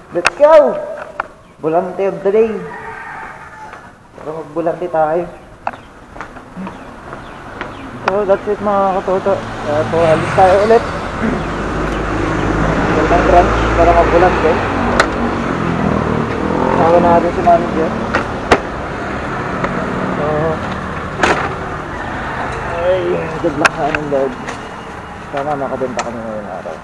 Let's go! Bulante of the day. Pero magbulante tayo. So that's it mga katoto. So alis tayo ulit. Gandang branch para magbulante. Sawa natin si manager. So ay, good luck sa anong loob. Sana makabenta kami ngayong araw.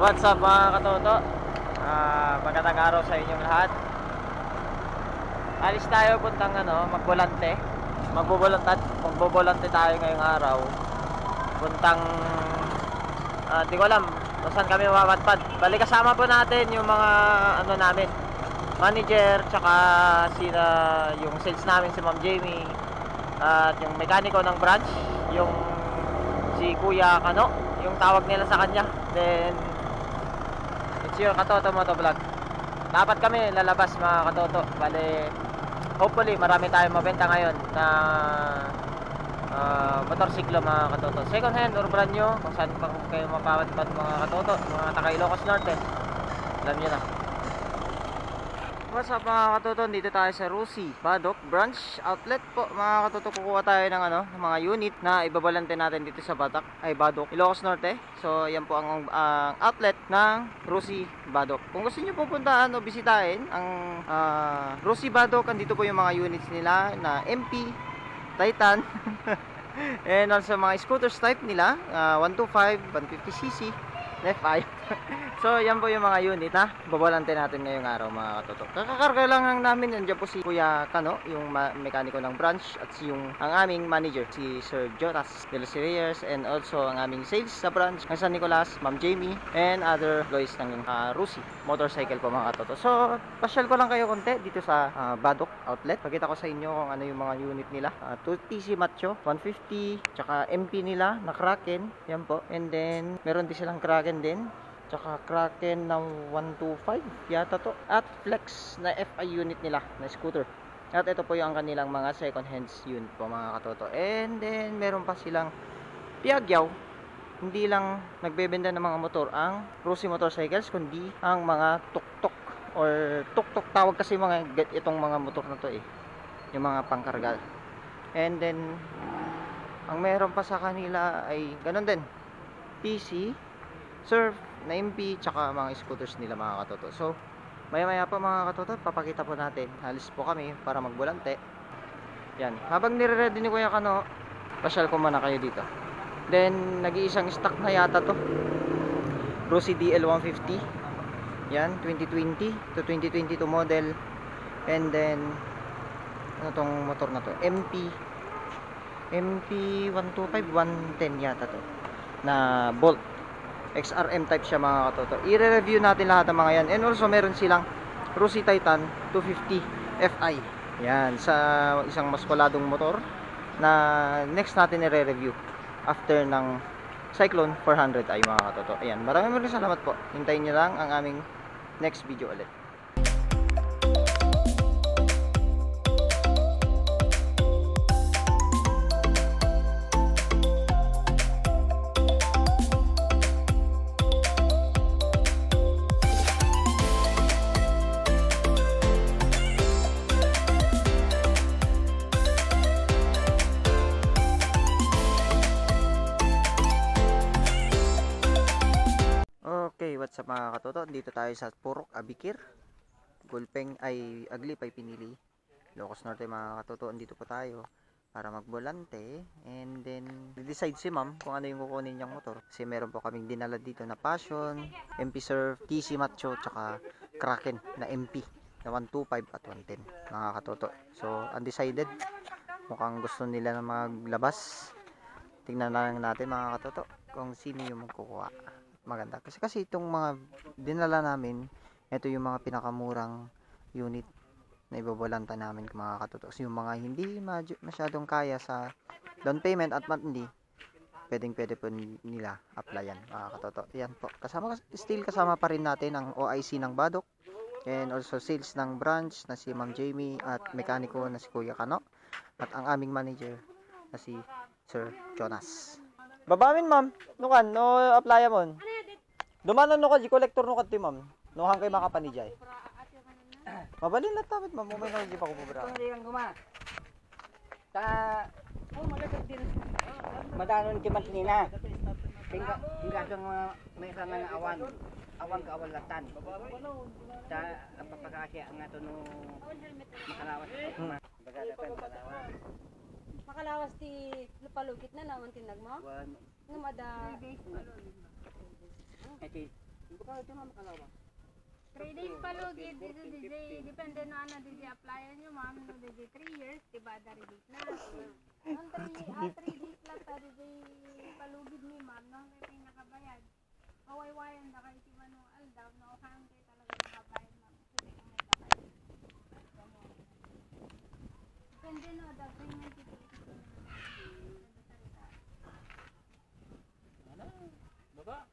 What's up mga katoto? Magandang araw sa inyong lahat. Alis tayo puntang magbulante. Magbubulante tayo ngayong araw. Puntang di ko alam kung saan kami mapadpad. Bali kasama po natin yung mga namin, manager, tsaka yung sales namin si Ma'am Jamie, at yung mekaniko ng branch, yung si Kuya Kano, yung tawag nila sa kanya. Then yung Katoto Motovlog. Dapat kami lalabas mga katoto. Bale, hopefully marami tayong mabenta ngayon na motorsiklo mga katoto. Second hand or brand new, kung saan pa kayo mapapadpad mga katoto, mga taga Ilocos Norte. Alam nyo na. What's up mga katoto? Dito tayo sa Rusi Badok Branch Outlet po mga katoto. Kukuha tayo ng mga unit na ibabalante natin dito sa Badok, Ilocos Norte. So yan po ang outlet ng Rusi Badok. Kung gusto niyo pupuntahan o bisitahin ang Rusi Badok, andito po yung mga units nila na MP, Titan and also mga scooters type nila, 125, 150cc, F5. So yan po yung mga unit na babalante natin ngayong araw mga katoto. Kakakarga lang namin. Nandiyan po si Kuya Kano, yung mekaniko ng branch, at ang aming manager si Sir Jonas de los Reyes, and also ang aming sales sa branch ng San Nicolas, Ma'am Jamie, and other employees ng Rusi Motorcycle po mga katoto. So pasyal ko lang kayo konti dito sa Badok Outlet. Pakita ko sa inyo kung ano yung mga unit nila. 2TC Macho 150, tsaka MP nila na Kraken, yan po. And then meron din silang Kraken din, tsaka Kraken na 125 yata to, at Flex na FI unit nila na scooter. At ito po yung kanilang mga second hands unit po mga katoto. And then meron pa silang Piagyaw. Hindi lang nagbebenta ng mga motor ang Rusi Motorcycles, kundi ang mga tuk-tuk or tuk-tuk tawag kasi itong mga motor na to yung mga pangkarga. And then ang meron pa sa kanila ay ganun din, TC, Surf na MP, tsaka mga scooters nila mga katoto. So maya pa mga katoto, papakita po natin. Halis po kami para magbulante. Yan, habang nire-ready ni Kuya Kano, pasyal ko muna kayo dito. Then nag-iisang stock na yata to, Rusi DL150. Yan, 2020 to 2022 model. And then ano tong motor na to, MP 125 110 yata to, na Bolt XRM type siya mga katoto. I-review natin lahat ng mga yan. And also meron silang Rusi Titan 250 FI. Yan, sa isang maskuladong motor na next natin i-review after ng Cyclone 400i mga katoto. Ayan, maraming salamat po. Hintayin nyo lang ang aming next video ulit. what's up mga katoto? Dito tayo sa Purok, Abikir. Gulpeng ay Aglip ay pinili. Ilocos Norte mga katoto. Dito po tayo para magbolante. And then, decide si ma'am kung ano yung kukunin niyang motor. Kasi meron po kaming dinala dito na Passion, MP Surf, TC Macho, tsaka Kraken na MP na 125 at 110 mga katoto. So, undecided. Mukhang gusto nila na maglabas. Tingnan na lang natin mga katoto kung sino yung magkukuha. Maganda. Kasi itong mga dinala namin, ito yung mga pinakamurang unit na ibabalanta namin mga katoto. Yung mga hindi masyadong kaya sa down payment at monthly, pwede po nila applyan mga katoto. Yan po. Still kasama pa rin natin ang OIC ng Badok and also sales ng branch na si Ma'am Jamie at mekaniko na si Kuya Kano at ang aming manager na si Sir Jonas. Babamin ma'am, nukan, no applya mon. Dumanan no ka, di collector no ka ti ma'am. No hang kay makapanijay. Mabalin na tapit ma'am, umay na di pa ko pubra. Hindi lang guma. Ta malagat din. Madanon ki mantina. Tingga sang may sangan nga awan. Awan ka awalatan. Ta ang papakasya ang ato no makalawas. Bagadapan makalawas. Makalawas ti lupalugit na naman tinag mo? Numada. Eti, hindi pa ito makalawas. 3 days palugid dito DJ, depende no ano DJ applyan nyo ma'am, no DJ 3 years, diba dari date na. Ang 3 days lang ta DJ palugid ni ma'am, no kaya nakabayad. Mawaywayan na kayo si manual daw, no kaya kayo talaga nakabayad ma'am. Kasi kung may kabayad. Depende no, the payment dito. Baba.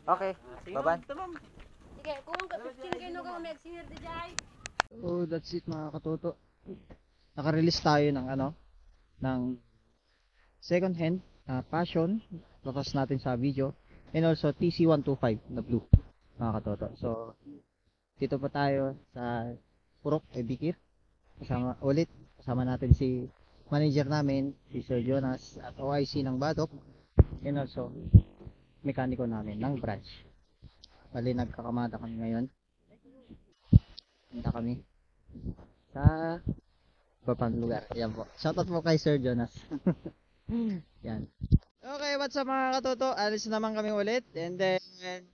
Okay, baban. Sige, kung ka-15 kayo no kung may agsihir DJ. So that's it mga katoto. Naka-release tayo ng ng second hand Passion. Tapos natin sa video. And also TC125 na blue mga katoto. So dito pa tayo sa Purok, Abikir. Kasama natin si manager namin, si Sir Jonas at OIC ng Badok. And also mekaniko namin ng branch. Bali nagkakamada kami ngayon. Punta kami sa babang lugar. Yan po. Shoutout po kay Sir Jonas. Yan. Okay, what's up mga katoto? Alis naman kami ulit. And then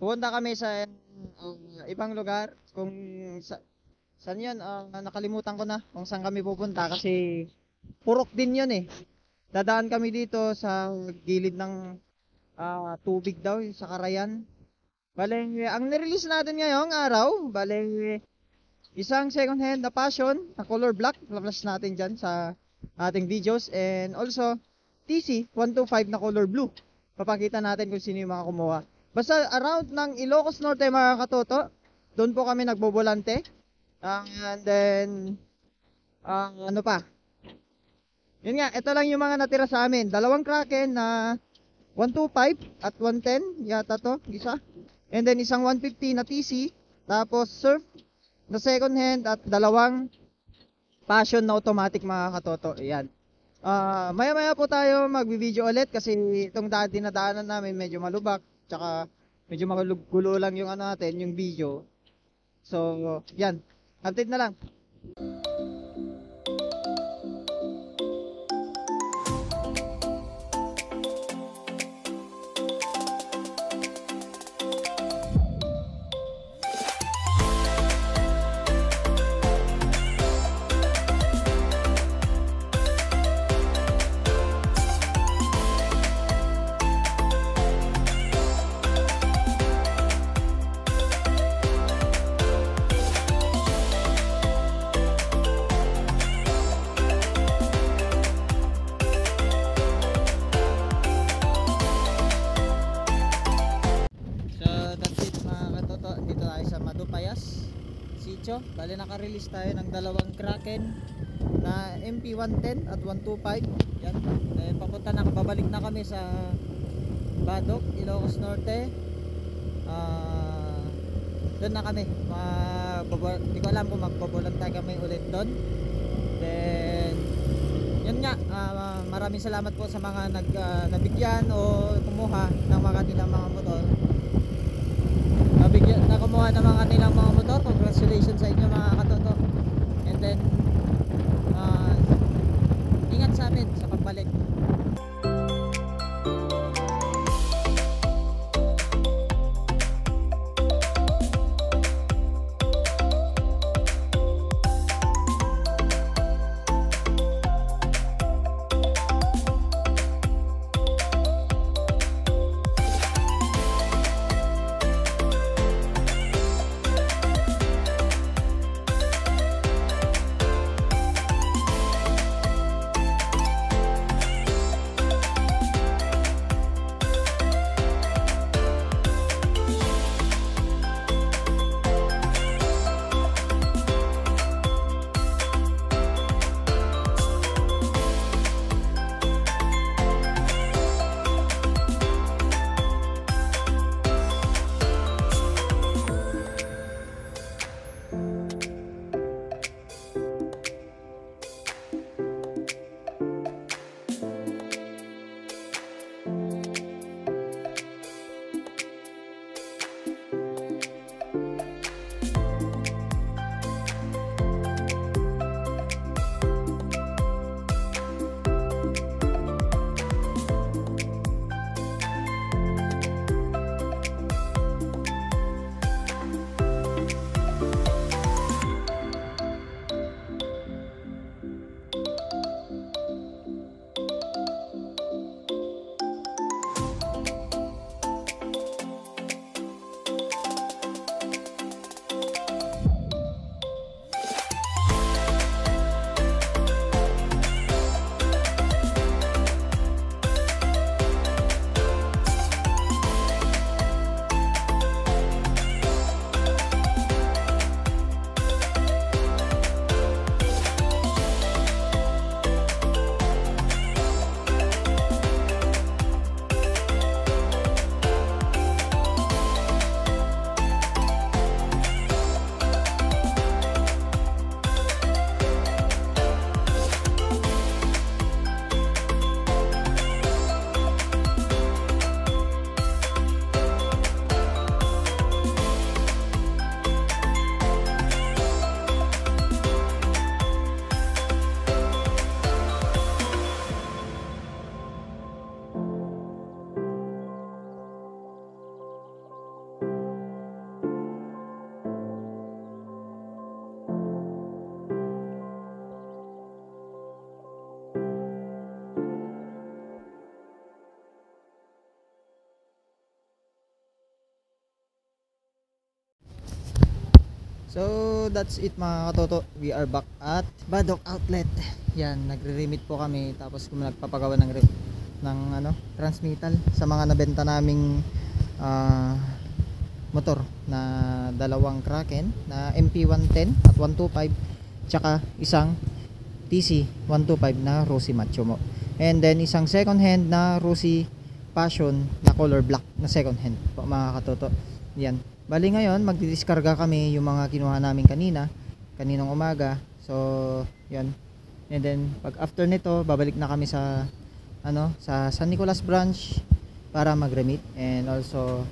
pupunta kami sa ibang lugar. Kung saan yun, nakalimutan ko na kung saan kami pupunta kasi Purok din yun eh. Dadaan kami dito sa gilid ng tubig daw sa Karayan. Bale, ang nirelease natin ngayong araw, bale, isang second hand na Passion na color black, flash natin dyan sa ating videos, and also TC 125 na color blue. Papakita natin kung sino yung mga kumuha. Basta around ng Ilocos Norte mga katoto, doon po kami nagbobolante. And then ano pa? Yun nga, ito lang yung mga natira sa amin. Dalawang Kraken na 125 at 110 yata to, isa. And then isang 150 na TC, tapos Surf na second hand at dalawang Passion na automatic mga katoto. Ayan. Maya-maya po tayo magbi-video ulit kasi itong dinadaanan namin medyo malubak, tsaka medyo magulo lang yung natin, yung video. So, yan. Update na lang. Bali naka-release tayo ng dalawang Kraken na MP110 at 125. Yan. Papunta na, babalik na kami sa Badok, Ilocos Norte. Doon na kami. Hindi ko alam kung magbabolantay kami ulit doon. Then nga, maraming salamat po sa mga nabigyan o kumuha ng mga kanilang mga motor. Kumuha ng mga kanilang mga motor. Congratulations sa inyo mga katoto. And then ingat sa amin sa pagbalik. So that's it mga katoto. We are back at Badok Outlet. Yan, nagre-remit po kami tapos nagpapagawa ng transmittal sa mga nabenta naming motor na dalawang Kraken na MP110 at 125 tsaka isang TC 125 na Rossi Macho mo. And then isang second hand na Rossi Passion na color black na second hand po mga katoto. Yan. Bali ngayon magdidiskarga kami yung mga kinuha namin kaninang umaga. So, yan. And then pag after nito, babalik na kami sa sa San Nicolas branch para mag-remit. And also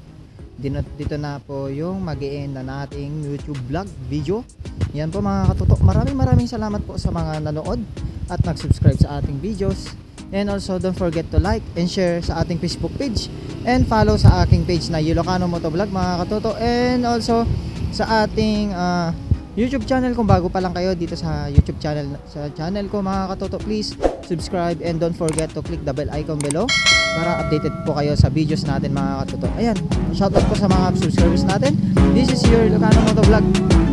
dito na po yung mag-e-end na nating YouTube vlog video. Yan po mga katuto. Maraming salamat po sa mga nanood at nag-subscribe sa ating videos. And also don't forget to like and share sa ating Facebook page and follow sa aking page na Ilocano Motovlog mga katoto. And also sa ating YouTube channel, kung bago pa lang kayo dito sa YouTube channel, ko mga katoto, please subscribe and don't forget to click the bell icon below para updated po kayo sa videos natin mga katoto. Ayan, shoutout po sa mga subscribers natin. This is your Ilocano Motovlog.